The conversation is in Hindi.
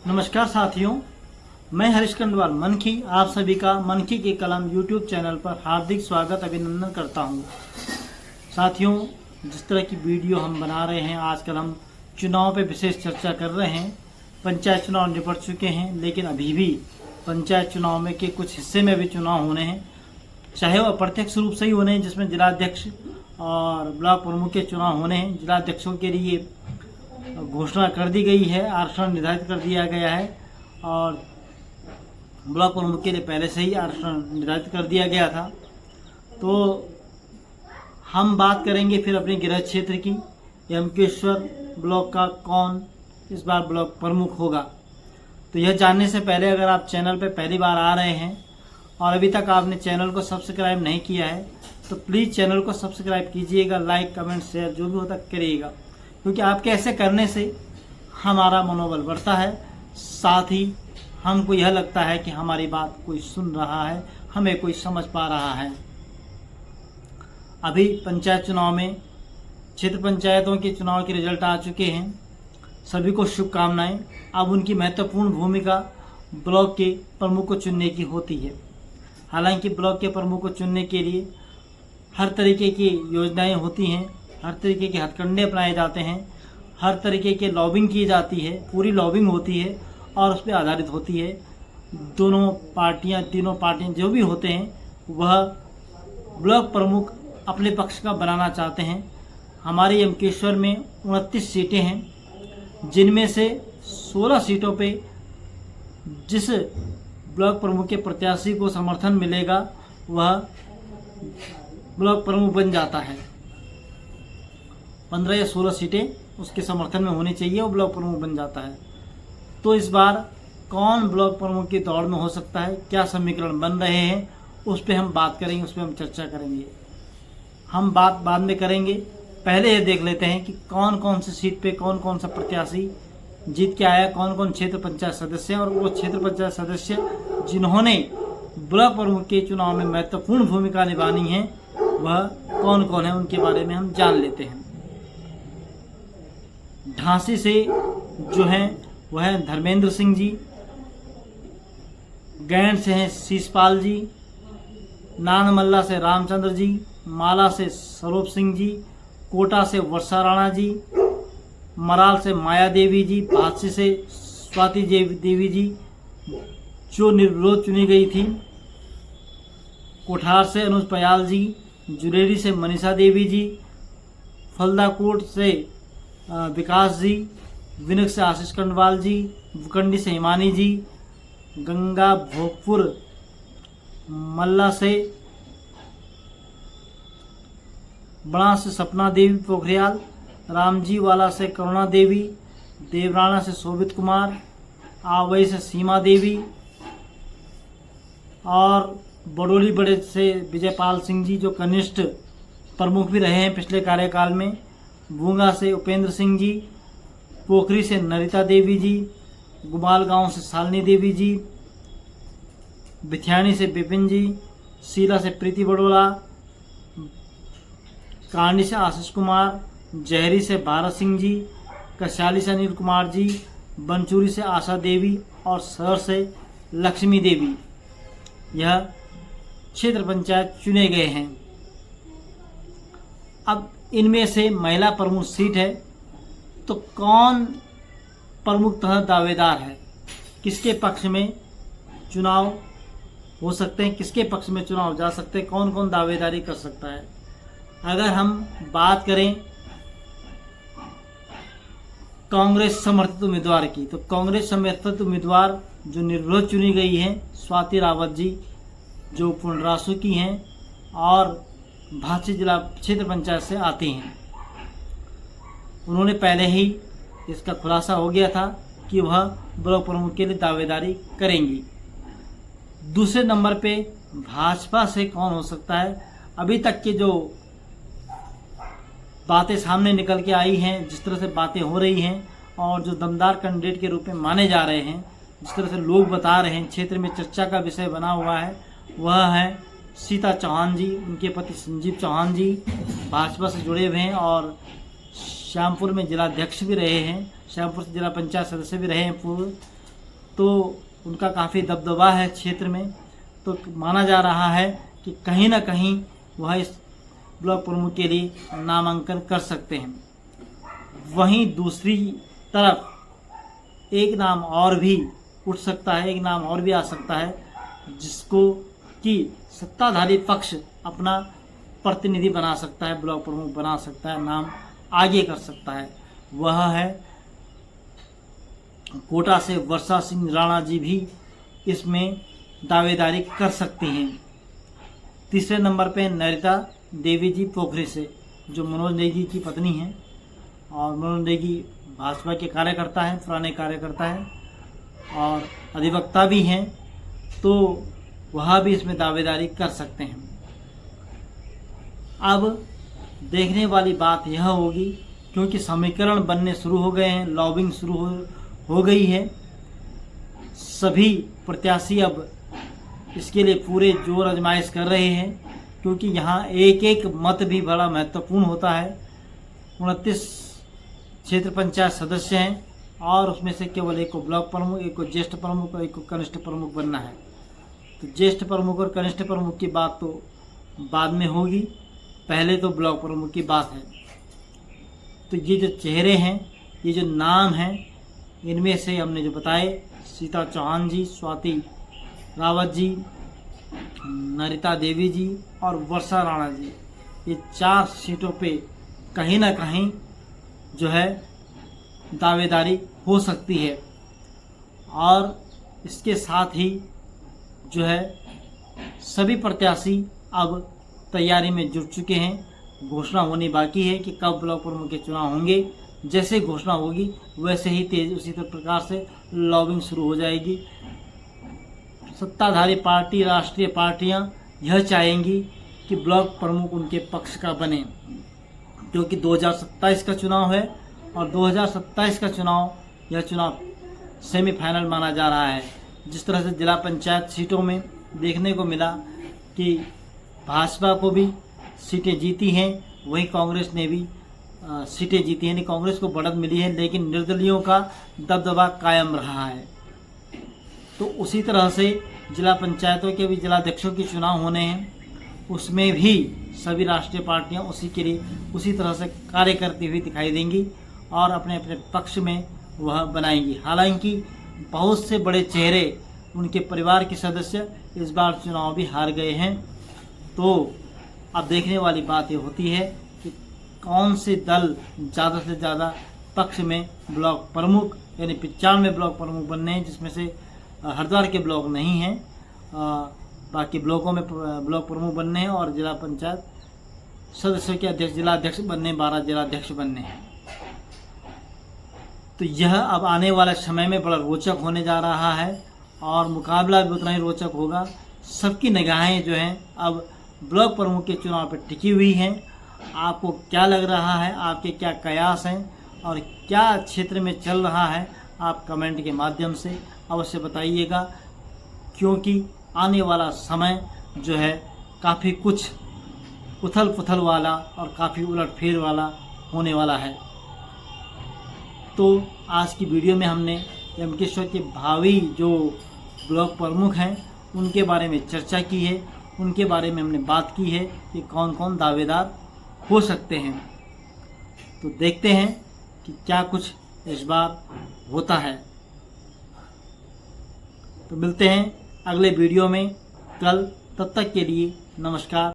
नमस्कार साथियों, मैं हरीश खंडवाल मनखी आप सभी का मनखी के कलम यूट्यूब चैनल पर हार्दिक स्वागत अभिनंदन करता हूं। साथियों, जिस तरह की वीडियो हम बना रहे हैं, आजकल हम चुनाव पे विशेष चर्चा कर रहे हैं। पंचायत चुनाव निपट चुके हैं, लेकिन अभी भी पंचायत चुनाव में के कुछ हिस्से में भी चुनाव होने हैं, चाहे वो अप्रत्यक्ष रूप से ही होने हैं, जिसमें जिलाध्यक्ष और ब्लॉक प्रमुख के चुनाव होने हैं। जिलाध्यक्षों के लिए घोषणा कर दी गई है, आरक्षण निर्धारित कर दिया गया है और ब्लॉक प्रमुख के लिए पहले से ही आरक्षण निर्धारित कर दिया गया था। तो हम बात करेंगे फिर अपने गृह क्षेत्र की, यमकेश्वर ब्लॉक का कौन इस बार ब्लॉक प्रमुख होगा। तो यह जानने से पहले अगर आप चैनल पर पहली बार आ रहे हैं और अभी तक आपने चैनल को सब्सक्राइब नहीं किया है, तो प्लीज़ चैनल को सब्सक्राइब कीजिएगा, लाइक कमेंट शेयर जो भी होता करिएगा, क्योंकि आपके ऐसे करने से हमारा मनोबल बढ़ता है। साथ ही हमको यह लगता है कि हमारी बात कोई सुन रहा है, हमें कोई समझ पा रहा है। अभी पंचायत चुनाव में क्षेत्र पंचायतों के चुनाव के रिजल्ट आ चुके हैं। सभी को शुभकामनाएं। अब उनकी महत्वपूर्ण भूमिका ब्लॉक के प्रमुख को चुनने की होती है। हालांकि ब्लॉक के प्रमुख को चुनने के लिए हर तरीके की योजनाएं होती हैं, हर तरीके के हथकंडे अपनाए जाते हैं, हर तरीके के लॉबिंग की जाती है, पूरी लॉबिंग होती है और उस पर आधारित होती है। तीनों पार्टियां जो भी होते हैं वह ब्लॉक प्रमुख अपने पक्ष का बनाना चाहते हैं। हमारे यमकेश्वर में 29 सीटें हैं, जिनमें से 16 सीटों पे जिस ब्लॉक प्रमुख के प्रत्याशी को समर्थन मिलेगा वह ब्लॉक प्रमुख बन जाता है। 15 या 16 सीटें उसके समर्थन में होनी चाहिए, वो ब्लॉक प्रमुख बन जाता है। तो इस बार कौन ब्लॉक प्रमुख की दौड़ में हो सकता है, क्या समीकरण बन रहे हैं, उस पर हम बात करेंगे, उस पर हम चर्चा करेंगे। हम बात बाद में करेंगे, पहले ये देख लेते हैं कि कौन कौन सी सीट पे कौन कौन सा प्रत्याशी जीत के आया, कौन कौन क्षेत्र पंचायत सदस्य हैं और वो क्षेत्र पंचायत सदस्य जिन्होंने ब्लॉक प्रमुख के चुनाव में महत्वपूर्ण भूमिका निभानी है वह कौन कौन है, उनके बारे में हम जान लेते हैं। झांसी से जो हैं वह है धर्मेंद्र सिंह जी, गैंड से हैं शीशपाल जी, नानमल्ला से रामचंद्र जी, माला से स्वरूप सिंह जी, कोटा से वर्षा राणा जी, मराल से माया देवी जी, भादसी से स्वाति देवी जी जो निर्विरोध चुनी गई थी, कोठार से अनुज पयाल जी, जुरेरी से मनीषा देवी जी, फलदाकोट से विकास जी, विनक से आशीष खंडवाल जी, बुकंडी से हिमानी जी, गंगा भोगपुर मल्ला से बड़ा से सपना देवी पोखरियाल, रामजी वाला से करुणा देवी, देवराना से शोभित कुमार, आवई से सीमा देवी और बडोली बड़े से विजयपाल सिंह जी जो कनिष्ठ प्रमुख भी रहे हैं पिछले कार्यकाल में, भूंगा से उपेंद्र सिंह जी, पोखरी से नरिता देवी जी, गुमाल गांव से शालिनी देवी जी, बिथ्याणी से विपिन जी, शीला से प्रीति बड़ोला, कांडी से आशीष कुमार, जहरी से भारत सिंह जी, कशाली से अनिल कुमार जी, बनचूरी से आशा देवी और सर से लक्ष्मी देवी, यह क्षेत्र पंचायत चुने गए हैं। अब इनमें से महिला प्रमुख सीट है, तो कौन प्रमुख तथा दावेदार है, किसके पक्ष में चुनाव हो सकते हैं, किसके पक्ष में चुनाव जा सकते हैं, कौन कौन दावेदारी कर सकता है। अगर हम बात करें कांग्रेस समर्थित उम्मीदवार की, तो कांग्रेस समर्थित उम्मीदवार जो निर्विरोध चुनी गई हैं स्वाति रावत जी, जो पुनरासु की हैं और भादसी जिला क्षेत्र पंचायत से आती हैं। उन्होंने पहले ही इसका खुलासा हो गया था कि वह ब्लॉक प्रमुख के लिए दावेदारी करेंगी। दूसरे नंबर पे भाजपा से कौन हो सकता है। अभी तक की जो बातें सामने निकल के आई हैं, जिस तरह से बातें हो रही हैं और जो दमदार कैंडिडेट के रूप में माने जा रहे हैं, जिस तरह से लोग बता रहे हैं, क्षेत्र में चर्चा का विषय बना हुआ है, वह है सीता चौहान जी। उनके पति संजीव चौहान जी भाजपा से जुड़े हुए हैं और श्यामपुर में जिलाध्यक्ष भी रहे हैं, श्यामपुर से जिला पंचायत सदस्य भी रहे हैं पूर्व। तो उनका काफ़ी दबदबा है क्षेत्र में, तो माना जा रहा है कि कहीं ना कहीं वह इस ब्लॉक प्रमुख के लिए नामांकन कर सकते हैं। वहीं दूसरी तरफ एक नाम और भी उठ सकता है, एक नाम और भी आ सकता है, जिसको कि सत्ताधारी पक्ष अपना प्रतिनिधि बना सकता है, ब्लॉक प्रमुख बना सकता है, नाम आगे कर सकता है। वह है कोटा से वर्षा सिंह राणा जी भी इसमें दावेदारी कर सकती हैं। तीसरे नंबर पे नरिता देवी जी पोखरी से, जो मनोज नेगी की पत्नी हैं, और मनोज नेगी भाजपा के कार्यकर्ता हैं, पुराने कार्यकर्ता हैं और अधिवक्ता भी हैं, तो वह भी इसमें दावेदारी कर सकते हैं। अब देखने वाली बात यह होगी, क्योंकि समीकरण बनने शुरू हो गए हैं, लॉबिंग शुरू हो गई है, सभी प्रत्याशी अब इसके लिए पूरे जोर आजमाइश कर रहे हैं, क्योंकि यहाँ एक एक मत भी बड़ा महत्वपूर्ण होता है। 29 क्षेत्र पंचायत सदस्य हैं और उसमें से केवल एक को ब्लॉक प्रमुख, एक को ज्येष्ठ प्रमुख और एक को कनिष्ठ प्रमुख बनना है। तो ज्येष्ठ प्रमुख और कनिष्ठ प्रमुख की बात तो बाद में होगी, पहले तो ब्लॉक प्रमुख की बात है। तो ये जो चेहरे हैं, ये जो नाम हैं, इनमें से हमने जो बताए, सीता चौहान जी, स्वाति रावत जी, नरिता देवी जी और वर्षा राणा जी, ये 4 सीटों पे कहीं ना कहीं जो है दावेदारी हो सकती है। और इसके साथ ही जो है सभी प्रत्याशी अब तैयारी में जुट चुके हैं। घोषणा होनी बाकी है कि कब ब्लॉक प्रमुख के चुनाव होंगे। जैसे घोषणा होगी वैसे ही तेज उसी प्रकार से लॉबिंग शुरू हो जाएगी। सत्ताधारी पार्टी, राष्ट्रीय पार्टियां यह चाहेंगी कि ब्लॉक प्रमुख उनके पक्ष का बने, क्योंकि 2027 का चुनाव है और 2027 का चुनाव, यह चुनाव सेमीफाइनल माना जा रहा है। जिस तरह से जिला पंचायत सीटों में देखने को मिला कि भाजपा को भी सीटें जीती हैं, वहीं कांग्रेस ने भी सीटें जीती हैं। कांग्रेस को बढ़त मिली है, लेकिन निर्दलीयों का दबदबा कायम रहा है। तो उसी तरह से जिला पंचायतों के भी जिलाध्यक्षों के चुनाव होने हैं, उसमें भी सभी राष्ट्रीय पार्टियां उसी के लिए उसी तरह से कार्य करती हुई दिखाई देंगी और अपने अपने पक्ष में वह बनाएंगी। हालांकि बहुत से बड़े चेहरे, उनके परिवार के सदस्य इस बार चुनाव भी हार गए हैं। तो अब देखने वाली बात ये होती है कि कौन से दल ज़्यादा से ज़्यादा पक्ष में ब्लॉक प्रमुख, यानी 95 ब्लॉक प्रमुख बनने हैं, जिसमें से हरिद्वार के ब्लॉक नहीं हैं, बाकी ब्लॉकों में ब्लॉक प्रमुख बनने हैं और जिला पंचायत सदस्यों के अध्यक्ष, जिला अध्यक्ष बनने, 12 जिला अध्यक्ष बनने हैं। तो यह अब आने वाले समय में बड़ा रोचक होने जा रहा है और मुकाबला भी उतना ही रोचक होगा। सबकी निगाहें जो हैं अब ब्लॉक प्रमुख के चुनाव पर टिकी हुई हैं। आपको क्या लग रहा है, आपके क्या कयास हैं और क्या क्षेत्र में चल रहा है, आप कमेंट के माध्यम से अवश्य बताइएगा, क्योंकि आने वाला समय जो है काफ़ी कुछ उथल पुथल वाला और काफ़ी उलटफेर वाला होने वाला है। तो आज की वीडियो में हमने यमकेश्वर के भावी जो ब्लॉक प्रमुख हैं उनके बारे में चर्चा की है, उनके बारे में हमने बात की है कि कौन कौन दावेदार हो सकते हैं। तो देखते हैं कि क्या कुछ इस बार होता है। तो मिलते हैं अगले वीडियो में कल, तब तक के लिए नमस्कार।